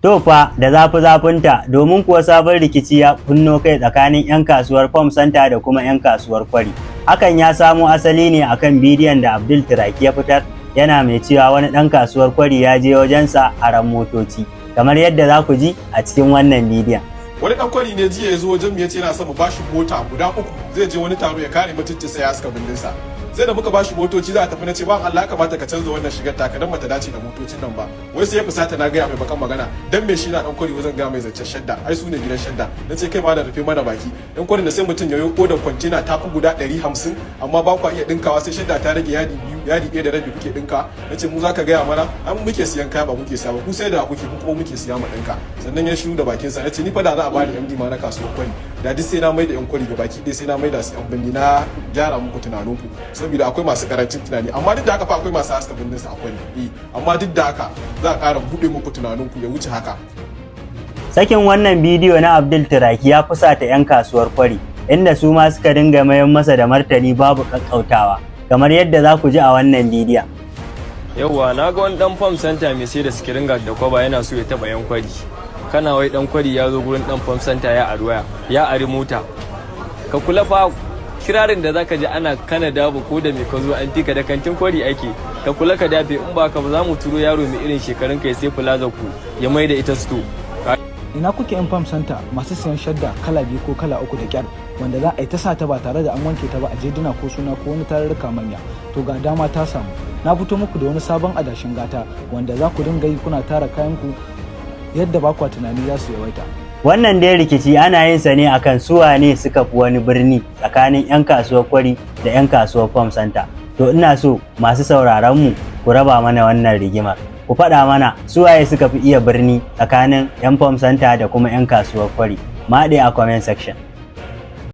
To fa da zafinta domin kuwa sabon rikici ya kunno kai tsakanin 'yan kasuwar Farm Center da kuma 'yan kasuwar Kwari. Hakan ya samo asali ne akan bidiyon da Abdul Turaki ya fitar yana mai cewa wani ɗan kasuwar Kwari ya je wajensa aron motoci. Kamar yadda za ku ji a cikin wannan bidiyon. Wani ɗan Kwari ne jiya ya zo wajen mu ya ce yana son mu bashi mota guda 3 zai je wani taro ya kare mutuncinsa ya haska bindinsa. Sai da muka bashi motoci za a tafi na ce ba Allah kamata ka canza wannan shigar taka dan bata dace da motocin nan ba. Wai sai ya fusata na gaya mai bakan magana dan me shi na dan Kwari wajen ga mai zancen shadda ai su ne gidan shadda. Na ce kai ma da rufe mana baki. Dan Kwari da sai mutum ya yi kodan kwantena ta fi guda 150 amma ba ku iya dinkawa sai shadda ta rage yadi 2 yadi 1 da rabi kuke dinka. Na ce mu zaka gaya mana an muke siyan kaya ba muke siya ba ku sai da kuke kuma muke siya ma dinka. Sannan ya shiru da bakin sa. Na ce ni fa da za a bani MD ma na kasuwar Kwari. Da duk sai na mai da yan Kwari ga baki dai sai na mai da su yan bindi na gyara muku tunaninku. Saboda akwai masu karancin tunani amma duk da haka fa akwai masu haska bindin su akwai amma duk da haka za a ƙara buɗe muku tunaninku ya wuce haka. Sakin wannan bidiyo na Abdul Turaki ya fusata 'yan kasuwar Kwari inda su ma suka dinga mayan masa da martani babu kakkautawa kamar yadda za ku ji a wannan bidiyon. Yauwa na ga wani dan Farm Center mai sai da sikiringa da kwaba yana so ya taba 'yan Kwari. Kana wai dan Kwari ya zo gurin dan Farm Center ya ari waya ya ari mota. Ka kula fa kirarin da zaka ji ana kana dabo ko da me ka zo an fika da kantin Kwari ake ka kula ka dafe in ba ka ba za mu turo yaro mai irin shekarun kai sai plaza ku ya mai da ita sto. Ina kuke yan Farm Center masu siyan shadda kala 2 ko kala 3 da kyar wanda za a yi ta sa ta ba tare da an wanke ta ba a jeduna ko suna ko wani tarurruka manya to ga dama ta samu na fito muku da wani sabon adashin gata wanda za ku dinga yi kuna tara kayan ku yadda ba ku tunani za su yawaita. Wannan dai rikici ana yin sa ne akan su wane suka fi wani birni tsakanin 'yan kasuwar Kwari da 'yan kasuwar Farm Center. To ina so masu sauraron mu ku raba mana wannan rigimar. Ku faɗa mana su waye suka fi iya birni tsakanin 'yan Farm Center da kuma 'yan kasuwar Kwari. Maɗe a comment section.